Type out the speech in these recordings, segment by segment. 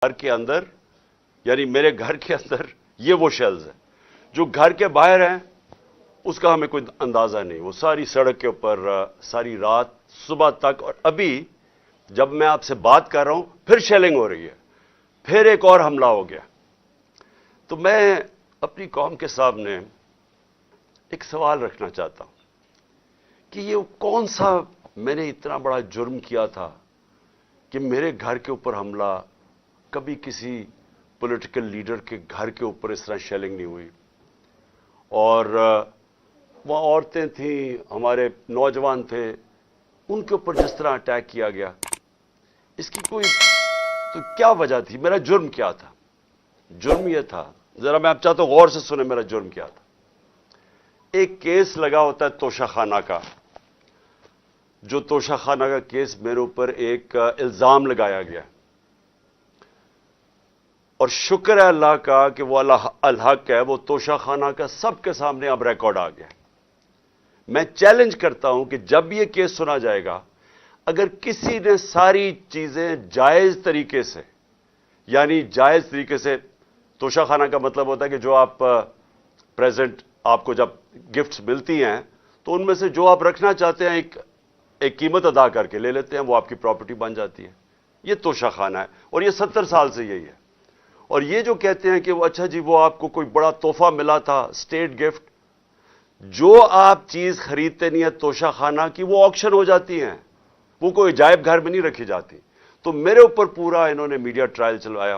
گھر کے اندر یعنی میرے گھر کے اندر یہ وہ شیلز ہیں جو گھر کے باہر ہیں اس کا ہمیں کوئی اندازہ نہیں. وہ ساری سڑک کے اوپر ساری رات صبح تک, اور ابھی جب میں آپ سے بات کر رہا ہوں پھر شیلنگ ہو رہی ہے, پھر ایک اور حملہ ہو گیا. تو میں اپنی قوم کے سامنے ایک سوال رکھنا چاہتا ہوں کہ یہ کون سا میں نے اتنا بڑا جرم کیا تھا کہ میرے گھر کے اوپر حملہ, کبھی کسی پولیٹیکل لیڈر کے گھر کے اوپر اس طرح شیلنگ نہیں ہوئی. اور وہاں عورتیں تھیں, ہمارے نوجوان تھے, ان کے اوپر جس طرح اٹیک کیا گیا, اس کی کوئی تو کیا وجہ تھی؟ میرا جرم کیا تھا؟ جرم یہ تھا, ذرا میں آپ چاہتا ہوں غور سے سنیں میرا جرم کیا تھا. ایک کیس لگا ہوتا ہے توشہ خانہ کا, جو توشہ خانہ کا کیس میرے اوپر ایک الزام لگایا گیا, اور شکر ہے اللہ کا کہ وہ الحق ہے, وہ توشہ خانہ کا سب کے سامنے اب ریکارڈ آ گیا. میں چیلنج کرتا ہوں کہ جب یہ کیس سنا جائے گا, اگر کسی نے ساری چیزیں جائز طریقے سے, یعنی جائز طریقے سے, توشہ خانہ کا مطلب ہوتا ہے کہ جو آپ پریزنٹ آپ کو جب گفٹس ملتی ہیں تو ان میں سے جو آپ رکھنا چاہتے ہیں ایک قیمت ادا کر کے لے لیتے ہیں, وہ آپ کی پراپرٹی بن جاتی ہے. یہ توشہ خانہ ہے, اور یہ 70 سال سے یہی ہے. اور یہ جو کہتے ہیں کہ وہ اچھا جی وہ آپ کو کوئی بڑا تحفہ ملا تھا, اسٹیٹ گفٹ, جو آپ چیز خریدتے نہیں ہیں توشہ خانہ کی, وہ آکشن ہو جاتی ہیں, وہ کوئی عجائب گھر میں نہیں رکھی جاتی. تو میرے اوپر پورا انہوں نے میڈیا ٹرائل چلوایا,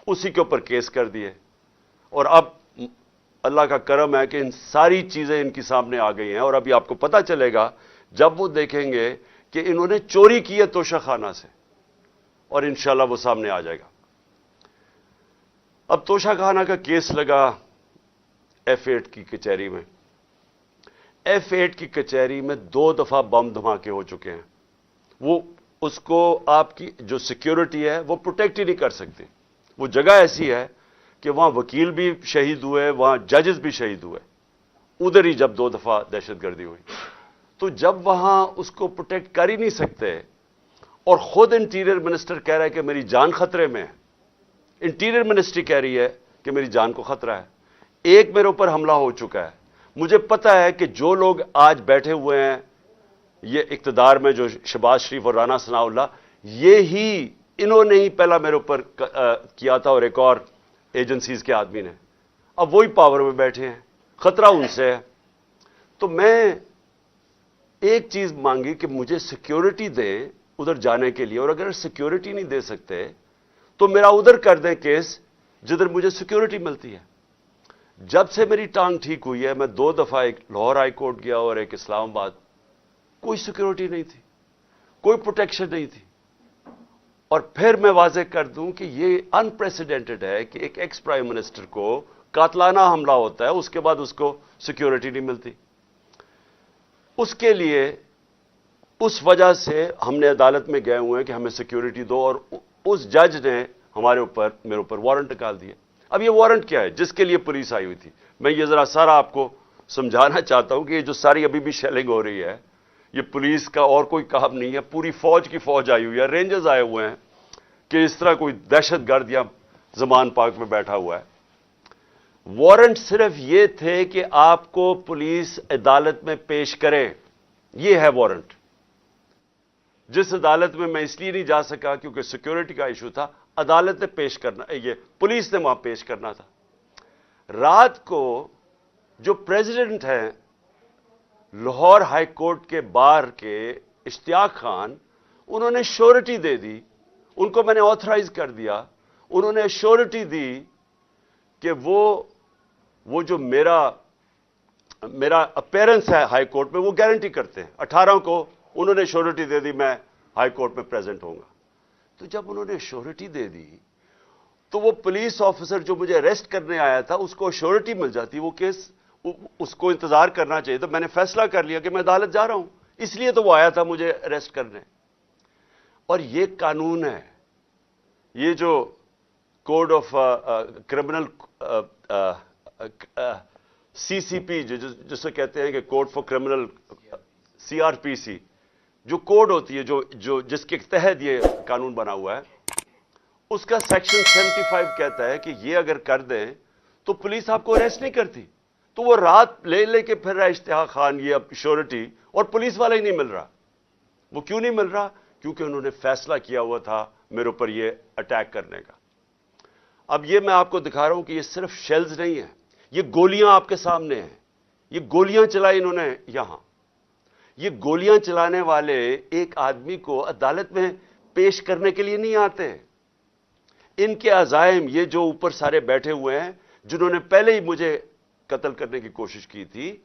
اسی کے اوپر کیس کر دیے, اور اب اللہ کا کرم ہے کہ ان ساری چیزیں ان کی سامنے آ گئی ہیں. اور ابھی آپ کو پتہ چلے گا جب وہ دیکھیں گے کہ انہوں نے چوری کی ہے توشہ خانہ سے, اور انشاءاللہ وہ سامنے آ جائے گا. اب توشہ خانہ کا کیس لگا F8 کی کچہری میں. F8 کی کچہری میں 2 دفعہ بم دھماکے ہو چکے ہیں. وہ اس کو آپ کی جو سیکیورٹی ہے وہ پروٹیکٹ ہی نہیں کر سکتی. وہ جگہ ایسی ہے کہ وہاں وکیل بھی شہید ہوئے, وہاں ججز بھی شہید ہوئے, ادھر ہی جب 2 دفعہ دہشت گردی ہوئی. تو جب وہاں اس کو پروٹیکٹ کر ہی نہیں سکتے, اور خود انٹیریئر منسٹر کہہ رہا ہے کہ میری جان خطرے میں ہے, انٹیریئر منسٹری کہہ رہی ہے کہ میری جان کو خطرہ ہے. ایک میرے اوپر حملہ ہو چکا ہے. مجھے پتا ہے کہ جو لوگ آج بیٹھے ہوئے ہیں یہ اقتدار میں, جو شہباز شریف اور رانا ثناء اللہ, یہی انہوں نے ہی پہلا میرے اوپر کیا تھا, اور ایک اور ایجنسیز کے آدمی نے. اب وہی پاور میں بیٹھے ہیں, خطرہ ان سے ہے. تو میں ایک چیز مانگی کہ مجھے سیکیورٹی دیں ادھر جانے کے لیے, اور اگر سیکیورٹی نہیں دے سکتے تو میرا ادھر کر دیں کیس جدھر مجھے سیکیورٹی ملتی ہے. جب سے میری ٹانگ ٹھیک ہوئی ہے میں 2 دفعہ ایک لاہور ہائی کورٹ گیا اور ایک اسلام آباد, کوئی سیکیورٹی نہیں تھی, کوئی پروٹیکشن نہیں تھی. اور پھر میں واضح کر دوں کہ یہ ان پریسیڈنٹڈ ہے کہ ایک ایکس پرائم منسٹر کو قاتلانہ حملہ ہوتا ہے, اس کے بعد اس کو سیکیورٹی نہیں ملتی. اس کے لیے اس وجہ سے ہم نے عدالت میں گئے ہوئے ہیں کہ ہمیں سیکیورٹی دو, اور اس جج نے میرے اوپر وارنٹ نکال دیا. اب یہ وارنٹ کیا ہے جس کے لیے پولیس آئی ہوئی تھی؟ میں یہ ذرا سارا آپ کو سمجھانا چاہتا ہوں کہ یہ جو ساری ابھی بھی شیلنگ ہو رہی ہے, یہ پولیس کا اور کوئی کام نہیں ہے, پوری فوج کی فوج آئی ہوئی ہے, رینجرز آئے ہوئے ہیں کہ اس طرح کوئی دہشت گرد یا زمان پاک میں بیٹھا ہوا ہے. وارنٹ صرف یہ تھے کہ آپ کو پولیس عدالت میں پیش کرے, یہ ہے وارنٹ. جس عدالت میں اس لیے نہیں جا سکا کیونکہ سیکیورٹی کا ایشو تھا, عدالت نے پیش کرنا, یہ پولیس نے وہاں پیش کرنا تھا. رات کو جو پریزیڈنٹ ہیں لاہور ہائی کورٹ کے بار کے اشتیاق خان, انہوں نے شورٹی دے دی, ان کو میں نے آتھرائز کر دیا, انہوں نے شورٹی دی کہ وہ جو میرا اپیرنس ہے ہائی کورٹ میں وہ گارنٹی کرتے ہیں. 18 کو انہوں نے شورٹی دے دی میں ہائی کورٹ میں پریزنٹ ہوں گا. تو جب انہوں نے شورٹی دے دی تو وہ پولیس آفیسر جو مجھے اریسٹ کرنے آیا تھا اس کو شورٹی مل جاتی, وہ کیس اس کو انتظار کرنا چاہیے. تو میں نے فیصلہ کر لیا کہ میں عدالت جا رہا ہوں, اس لیے تو وہ آیا تھا مجھے اریسٹ کرنے. اور یہ قانون ہے, یہ جو کوڈ آف کرمنل CCP جسے کہتے ہیں کہ کوڈ فار کرمنل CRPC, جو کوڈ ہوتی ہے جو جس کے تحت یہ قانون بنا ہوا ہے, اس کا سیکشن 75 کہتا ہے کہ یہ اگر کر دیں تو پولیس آپ کو اریسٹ نہیں کرتی. تو وہ رات لے لے کے پھر رہا اشتہا خان یہ اب شیورٹی، اور پولیس والا ہی نہیں مل رہا. وہ کیوں نہیں مل رہا؟ کیونکہ انہوں نے فیصلہ کیا ہوا تھا میرے اوپر یہ اٹیک کرنے کا. اب یہ میں آپ کو دکھا رہا ہوں کہ یہ صرف شیلز نہیں ہیں، یہ گولیاں آپ کے سامنے ہیں. یہ گولیاں چلائی انہوں نے یہاں. یہ گولیاں چلانے والے ایک آدمی کو عدالت میں پیش کرنے کے لیے نہیں آتے. ان کے عزائم، یہ جو اوپر سارے بیٹھے ہوئے ہیں جنہوں نے پہلے ہی مجھے قتل کرنے کی کوشش کی تھی،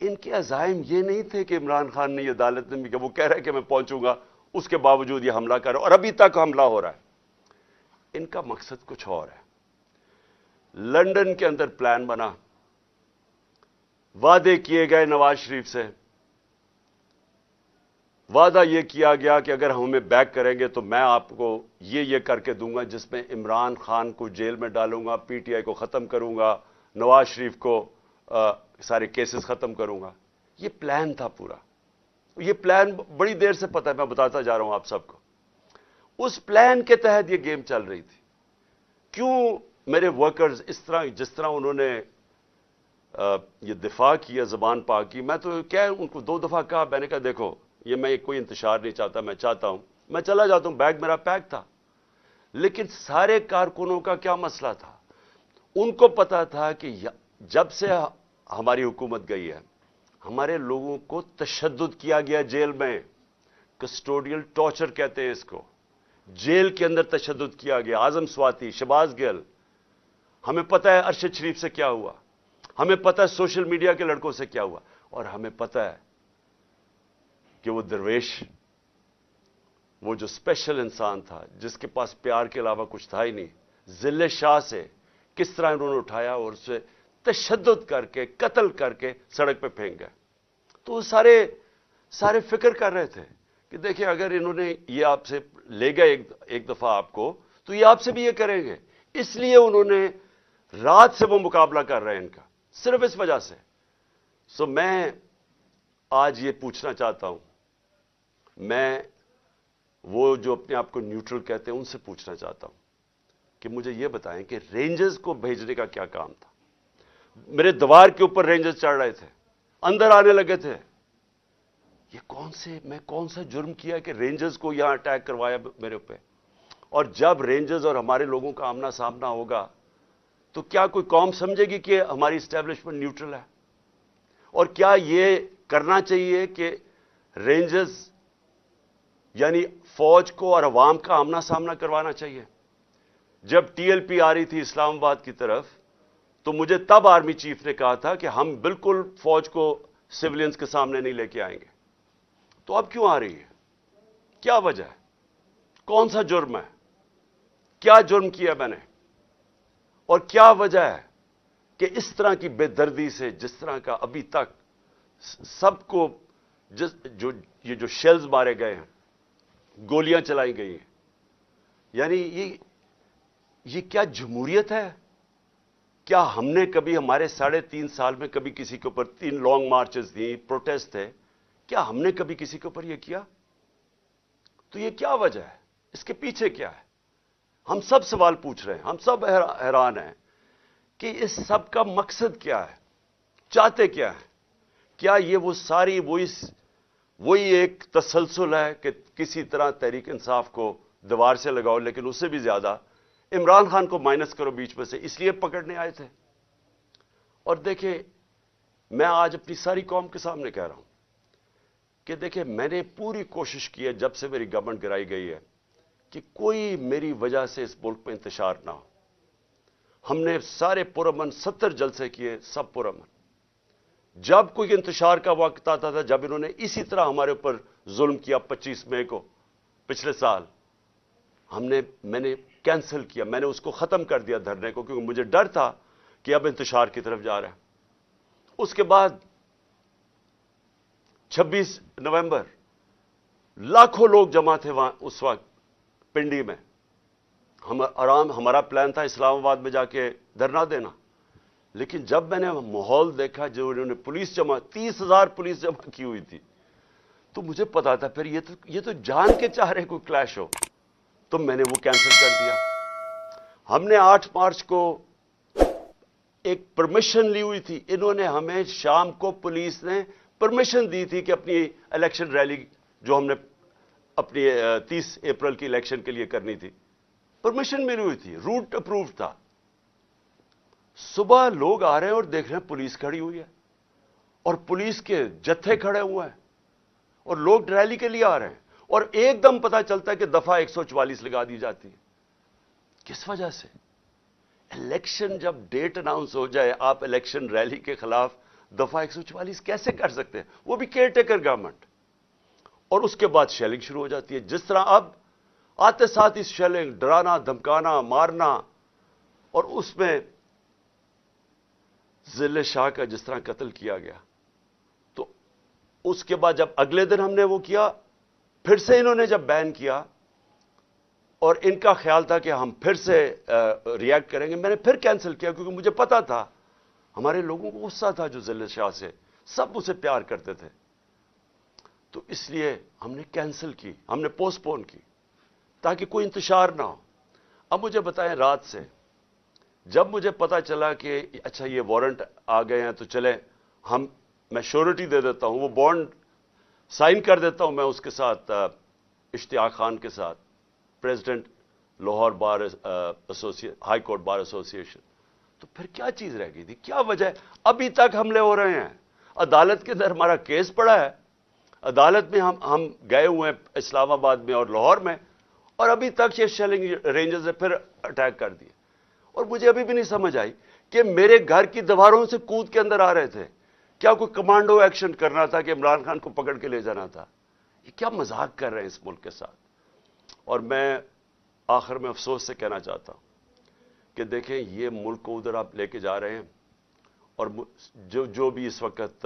ان کے عزائم یہ نہیں تھے کہ عمران خان نے یہ عدالت میں، کہ وہ کہہ رہا ہے کہ میں پہنچوں گا، اس کے باوجود یہ حملہ کر رہا ہے اور ابھی تک حملہ ہو رہا ہے. ان کا مقصد کچھ اور ہے. لندن کے اندر پلان بنا، وعدے کیے گئے نواز شریف سے. وعدہ یہ کیا گیا کہ اگر ہمیں بیک کریں گے تو میں آپ کو یہ کر کے دوں گا، جس میں عمران خان کو جیل میں ڈالوں گا، پی ٹی آئی کو ختم کروں گا، نواز شریف کو سارے کیسز ختم کروں گا. یہ پلان تھا پورا. یہ پلان بڑی دیر سے پتہ ہے، میں بتاتا جا رہا ہوں آپ سب کو. اس پلان کے تحت یہ گیم چل رہی تھی. کیوں میرے ورکرز اس طرح، جس طرح انہوں نے یہ دفاع کیا، زبان پاک کی، میں تو کیا ان کو 2 دفعہ کہا، میں نے کہا دیکھو یہ میں کوئی انتشار نہیں چاہتا، میں چاہتا ہوں میں چلا جاتا ہوں، بیگ میرا پیک تھا. لیکن سارے کارکنوں کا کیا مسئلہ تھا؟ ان کو پتا تھا کہ جب سے ہماری حکومت گئی ہے، ہمارے لوگوں کو تشدد کیا گیا جیل میں. کسٹوڈیل ٹارچر کہتے ہیں اس کو. جیل کے اندر تشدد کیا گیا. اعظم سواتی، شہباز گل، ہمیں پتہ ہے ارشد شریف سے کیا ہوا، ہمیں پتہ ہے سوشل میڈیا کے لڑکوں سے کیا ہوا، اور ہمیں پتہ ہے کہ وہ درویش، وہ جو اسپیشل انسان تھا جس کے پاس پیار کے علاوہ کچھ تھا ہی نہیں، ذل شاہ سے کس طرح انہوں نے اٹھایا اور اسے تشدد کر کے قتل کر کے سڑک پہ پھینک گئے. تو وہ سارے فکر کر رہے تھے کہ دیکھیں اگر انہوں نے یہ آپ سے لے گئے ایک دفعہ آپ کو، تو یہ آپ سے بھی یہ کریں گے. اس لیے انہوں نے رات سے وہ مقابلہ کر رہے ہیں ان کا، صرف اس وجہ سے. سو میں آج یہ پوچھنا چاہتا ہوں، میں وہ جو اپنے آپ کو نیوٹرل کہتے ہیں ان سے پوچھنا چاہتا ہوں کہ مجھے یہ بتائیں کہ رینجرز کو بھیجنے کا کیا کام تھا؟ میرے دیوار کے اوپر رینجرز چڑھ رہے تھے، اندر آنے لگے تھے. میں کون سا جرم کیا کہ رینجرز کو یہاں اٹیک کروایا میرے اوپر؟ اور جب رینجرز اور ہمارے لوگوں کا آمنا سامنا ہوگا تو کیا کوئی قوم سمجھے گی کہ ہماری اسٹیبلشمنٹ نیوٹرل ہے؟ اور کیا یہ کرنا چاہیے کہ رینجرز یعنی فوج کو اور عوام کا آمنا سامنا کروانا چاہیے؟ جب ٹی ایل پی آ رہی تھی اسلام آباد کی طرف تو مجھے تب آرمی چیف نے کہا تھا کہ ہم بالکل فوج کو سیولینز کے سامنے نہیں لے کے آئیں گے. تو اب کیوں آ رہی ہے؟ کیا وجہ ہے؟ کون سا جرم ہے؟ کیا جرم کیا میں نے؟ اور کیا وجہ ہے کہ اس طرح کی بے دردی سے، جس طرح کا ابھی تک سب کو یہ جو شیلز مارے گئے ہیں، گولیاں چلائی گئی ہیں، یعنی یہ کیا جمہوریت ہے؟ کیا ہم نے کبھی ہمارے 3.5 سال میں کبھی کسی کے اوپر 3 لانگ مارچز تھیں، پروٹیسٹ تھے، کیا ہم نے کبھی کسی کے اوپر یہ کیا؟ تو یہ کیا وجہ ہے؟ اس کے پیچھے کیا ہے؟ ہم سب سوال پوچھ رہے ہیں، ہم سب حیران ہیں کہ اس سب کا مقصد کیا ہے؟ چاہتے کیا ہے؟ کیا یہ وہ ساری وہی ایک تسلسل ہے کہ کسی طرح تحریک انصاف کو دیوار سے لگاؤ، لیکن اس سے بھی زیادہ عمران خان کو مائنس کرو بیچ میں سے، اس لیے پکڑنے آئے تھے؟ اور دیکھیں، میں آج اپنی ساری قوم کے سامنے کہہ رہا ہوں کہ دیکھیں، میں نے پوری کوشش کی ہے جب سے میری گورنمنٹ گرائی گئی ہے کہ کوئی میری وجہ سے اس ملک میں انتشار نہ ہو. ہم نے سارے پرامن 70 جلسے کیے، سب پرامن. جب کوئی انتشار کا وقت آتا تھا، جب انہوں نے اسی طرح ہمارے اوپر ظلم کیا 25 مئی کو پچھلے سال، میں نے کینسل کیا، میں نے اس کو ختم کر دیا دھرنے کو، کیونکہ مجھے ڈر تھا کہ اب انتشار کی طرف جا رہا ہے. اس کے بعد 26 نومبر لاکھوں لوگ جمع تھے وہاں اس وقت پنڈی میں. ہمارا پلان تھا اسلام آباد میں جا کے دھرنا دینا، لیکن جب میں نے ماحول دیکھا جو انہوں نے پولیس 30,000 پولیس جمع کی ہوئی تھی، تو مجھے پتا تھا پھر یہ تو جان کے چاہ رہے کوئی کلیش ہو، تو میں نے وہ کینسل کر دیا. ہم نے 8 مارچ کو ایک پرمیشن لی ہوئی تھی. انہوں نے ہمیں شام کو پولیس نے پرمیشن دی تھی کہ اپنی الیکشن ریلی جو ہم نے اپنی 30 اپریل کی الیکشن کے لیے کرنی تھی, پرمیشن ملی ہوئی تھی, روٹ اپرووڈ تھا. صبح لوگ آ رہے ہیں اور دیکھ رہے ہیں پولیس کھڑی ہوئی ہے اور پولیس کے جتھے کھڑے ہوئے ہیں اور لوگ ریلی کے لیے آ رہے ہیں, اور ایک دم پتا چلتا ہے کہ دفعہ 144 لگا دی جاتی ہے. کس وجہ سے؟ الیکشن جب ڈیٹ اناؤنس ہو جائے, آپ الیکشن ریلی کے خلاف دفعہ 144 کیسے کر سکتے ہیں؟ وہ بھی کیئر ٹیکر گورنمنٹ. اور اس کے بعد شیلنگ شروع ہو جاتی ہے, جس طرح اب آتے ساتھ ہی شیلنگ, ڈرانا, دھمکانا, مارنا. اور اس میں ضلع شاہ کا جس طرح قتل کیا گیا, تو اس کے بعد جب اگلے دن ہم نے وہ کیا, پھر سے انہوں نے جب بین کیا اور ان کا خیال تھا کہ ہم پھر سے ری ایکٹ کریں گے, میں نے پھر کینسل کیا کیونکہ مجھے پتا تھا ہمارے لوگوں کو غصہ تھا جو ضلع شاہ سے, سب اسے پیار کرتے تھے. تو اس لیے ہم نے کینسل کی, ہم نے پوسٹ پون کی تاکہ کوئی انتشار نہ ہو. اب مجھے بتائیں, رات سے جب مجھے پتا چلا کہ اچھا یہ وارنٹ آ گئے ہیں تو چلے میں شیورٹی دے دیتا ہوں, وہ بانڈ سائن کر دیتا ہوں میں اس کے ساتھ, اشتیاق خان کے ساتھ, پریزیڈنٹ لاہور بار ہائی کورٹ بار ایسوسی ایشن. تو پھر کیا چیز رہ گئی تھی؟ کیا وجہ ہے؟ ابھی تک حملے ہو رہے ہیں, عدالت کے اندر ہمارا کیس پڑا ہے, عدالت میں ہم گئے ہوئے ہیں اسلام آباد میں اور لاہور میں, اور ابھی تک یہ شیلنگ رینجز نے پھر اٹیک کر دیے. اور مجھے ابھی بھی نہیں سمجھ آئی کہ میرے گھر کی دیواروں سے کود کے اندر آ رہے تھے. کیا کوئی کمانڈو ایکشن کرنا تھا کہ عمران خان کو پکڑ کے لے جانا تھا؟ یہ کیا مذاق کر رہے ہیں اس ملک کے ساتھ. اور میں آخر میں افسوس سے کہنا چاہتا ہوں کہ دیکھیں, یہ ملک کو ادھر آپ لے کے جا رہے ہیں, اور جو بھی اس وقت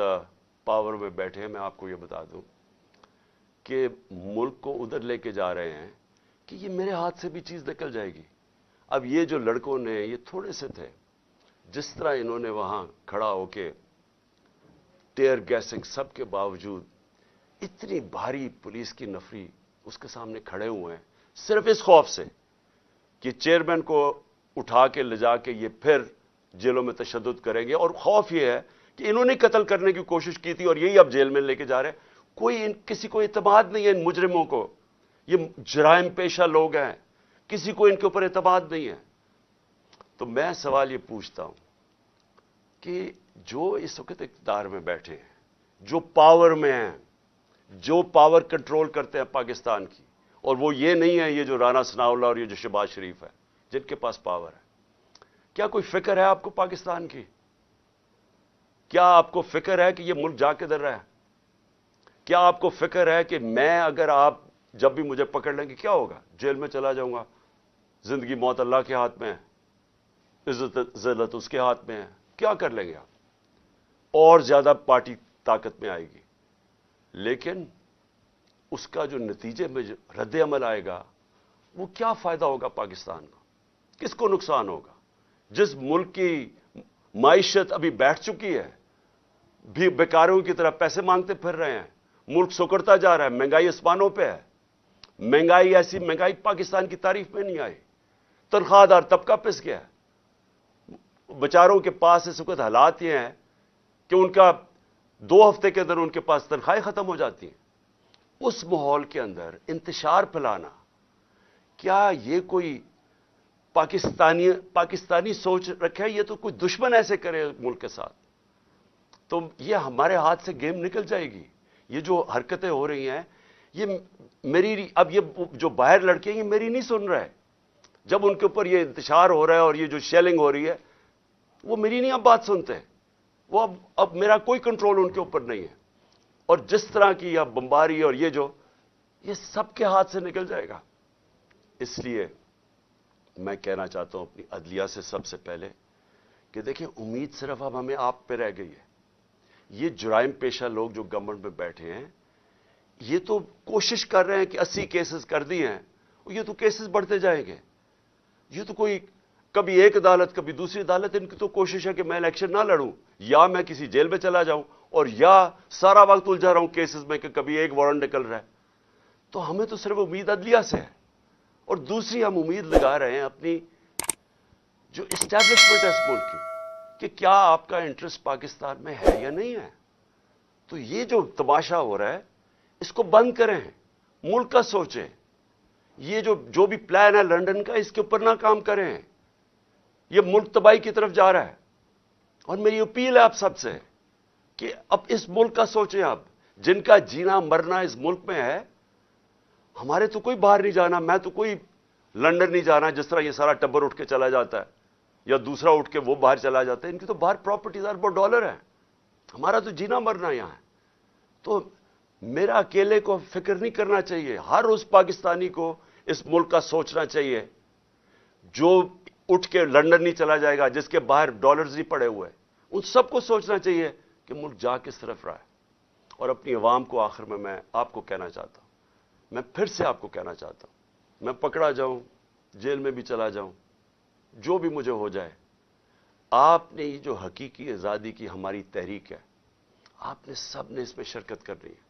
پاور میں بیٹھے ہیں, میں آپ کو یہ بتا دوں کہ ملک کو ادھر لے کے جا رہے ہیں کہ یہ میرے ہاتھ سے بھی چیز نکل جائے گی. اب یہ جو لڑکوں نے, یہ تھوڑے سے تھے, جس طرح انہوں نے وہاں کھڑا ہو کے ٹیئر گیسنگ سب کے باوجود, اتنی بھاری پولیس کی نفری اس کے سامنے کھڑے ہوئے ہیں, صرف اس خوف سے کہ چیئرمین کو اٹھا کے لے جا کے یہ پھر جیلوں میں تشدد کریں گے. اور خوف یہ ہے کہ انہوں نے قتل کرنے کی کوشش کی تھی اور یہی اب جیل میں لے کے جا رہے ہیں. کسی کو اعتماد نہیں ہے ان مجرموں کو, یہ جرائم پیشہ لوگ ہیں, کسی کو ان کے اوپر اعتماد نہیں ہے. تو میں سوال یہ پوچھتا ہوں کہ جو اس وقت اقتدار میں بیٹھے ہیں, جو پاور میں ہیں, جو پاور کنٹرول کرتے ہیں پاکستان کی, اور وہ یہ نہیں ہے یہ جو رانا ثناء اللہ اور یہ جو شہباز شریف ہے جن کے پاس پاور ہے, کیا کوئی فکر ہے آپ کو پاکستان کی؟ کیا آپ کو فکر ہے کہ یہ ملک جا کدھر رہا ہے؟ کیا آپ کو فکر ہے کہ میں اگر آپ جب بھی مجھے پکڑ لیں گے کیا ہوگا؟ جیل میں چلا جاؤں گا. زندگی موت اللہ کے ہاتھ میں ہے, عزت ذلت اس کے ہاتھ میں ہے. کیا کر لیں گے آپ؟ اور زیادہ پارٹی طاقت میں آئے گی, لیکن اس کا جو نتیجے میں جو رد عمل آئے گا وہ کیا فائدہ ہوگا پاکستان کا؟ کس کو نقصان ہوگا؟ جس ملک کی معیشت ابھی بیٹھ چکی ہے, بھی بیکاروں کی طرح پیسے مانگتے پھر رہے ہیں, ملک سکڑتا جا رہا ہے, مہنگائی آسمانوں پہ ہے. مہنگائی ایسی مہنگائی پاکستان کی تاریخ میں نہیں آئی. تنخواہ دار طبقہ پس گیا ہے. بیچاروں کے پاس اس وقت حالات یہ ہیں کہ ان کا 2 ہفتے کے اندر ان کے پاس تنخواہیں ختم ہو جاتی ہیں. اس ماحول کے اندر انتشار پھیلانا, کیا یہ کوئی پاکستانی سوچ رکھے؟ یہ تو کوئی دشمن ایسے کرے ملک کے ساتھ تو یہ ہمارے ہاتھ سے گیم نکل جائے گی. یہ جو حرکتیں ہو رہی ہیں, یہ میری, اب یہ جو باہر لڑکے ہیں یہ میری نہیں سن رہے. جب ان کے اوپر یہ انتشار ہو رہا ہے اور یہ جو شیلنگ ہو رہی ہے, وہ میری نہیں اب بات سنتے. وہ اب میرا کوئی کنٹرول ان کے اوپر نہیں ہے. اور جس طرح کی اب بمباری اور یہ سب کے ہاتھ سے نکل جائے گا. اس لیے میں کہنا چاہتا ہوں اپنی عدلیہ سے سب سے پہلے کہ دیکھیں, امید صرف اب ہمیں آپ پہ رہ گئی ہے. یہ جرائم پیشہ لوگ جو گورنمنٹ میں بیٹھے ہیں, یہ تو کوشش کر رہے ہیں کہ 80 کیسز کر دیے ہیں, یہ تو کیسز بڑھتے جائیں گے. یہ تو کوئی کبھی ایک عدالت کبھی دوسری عدالت, ان کی تو کوشش ہے کہ میں الیکشن نہ لڑوں, یا میں کسی جیل میں چلا جاؤں, اور یا سارا وقت الجھا رہا ہوں کیسز میں کہ کبھی ایک وارنٹ نکل رہا ہے. تو ہمیں تو صرف امید عدلیہ سے ہے, اور دوسری ہم امید لگا رہے ہیں اپنی جو اسٹیبلشمنٹ ہے اس ملک کی کہ کیا آپ کا انٹرسٹ پاکستان میں ہے یا نہیں ہے. تو یہ جو تماشا ہو رہا ہے اس کو بند کریں, ملک کا سوچیں. یہ جو بھی پلان ہے لنڈن کا اس کے اوپر نہ کام کریں. یہ ملک تباہی کی طرف جا رہا ہے. اور میری اپیل ہے آپ سب سے کہ اب اس ملک کا سوچیں. آپ جن کا جینا مرنا اس ملک میں ہے, ہمارے تو کوئی باہر نہیں جانا. میں تو کوئی لنڈن نہیں جانا جس طرح یہ سارا ٹبر اٹھ کے چلا جاتا ہے یا دوسرا اٹھ کے وہ باہر چلا جاتا ہے. ان کی تو باہر پراپرٹیز اربوں ڈالر ہیں. ہمارا تو جینا مرنا یہاں ہے. تو میرا اکیلے کو فکر نہیں کرنا چاہیے. ہر اس پاکستانی کو اس ملک کا سوچنا چاہیے جو اٹھ کے لنڈن نہیں چلا جائے گا, جس کے باہر ڈالرز نہیں پڑے ہوئے. ان سب کو سوچنا چاہیے کہ ملک جا کس طرف رہا ہے. اور اپنی عوام کو آخر میں آپ کو کہنا چاہتا ہوں, میں پھر سے آپ کو کہنا چاہتا ہوں, میں پکڑا جاؤں, جیل میں بھی چلا جاؤں, جو بھی مجھے ہو جائے, آپ نے یہ جو حقیقی آزادی کی ہماری تحریک ہے, آپ نے سب نے اس میں شرکت کرنی ہے.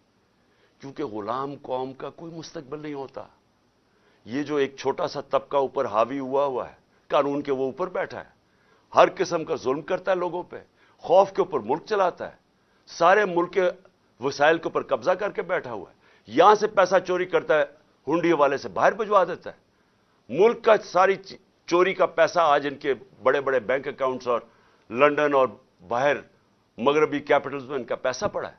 کیونکہ غلام قوم کا کوئی مستقبل نہیں ہوتا. یہ جو ایک چھوٹا سا طبقہ اوپر حاوی ہوا ہے, قانون کے وہ اوپر بیٹھا ہے, ہر قسم کا ظلم کرتا ہے لوگوں پہ, خوف کے اوپر ملک چلاتا ہے, سارے ملک کے وسائل کے اوپر قبضہ کر کے بیٹھا ہوا ہے. یہاں سے پیسہ چوری کرتا ہے, ہنڈی والے سے باہر بھجوا دیتا ہے. ملک کا ساری چوری کا پیسہ آج ان کے بڑے بڑے بینک اکاؤنٹس اور لنڈن اور باہر مغربی کیپٹلز میں ان کا پیسہ پڑا ہے.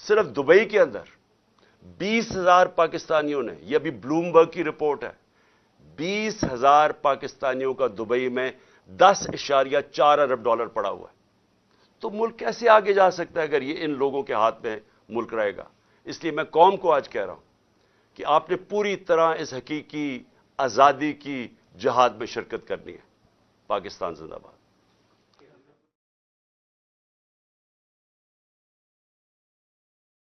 صرف دبئی کے اندر 20,000 پاکستانیوں نے, یہ ابھی بلومبرگ کی رپورٹ ہے, 20,000 پاکستانیوں کا دبئی میں $10.4 ارب پڑا ہوا ہے. تو ملک کیسے آگے جا سکتا ہے اگر یہ ان لوگوں کے ہاتھ میں ملک رہے گا. اس لیے میں قوم کو آج کہہ رہا ہوں کہ آپ نے پوری طرح اس حقیقی آزادی کی جہاد میں شرکت کرنی ہے. پاکستان زندہ باد.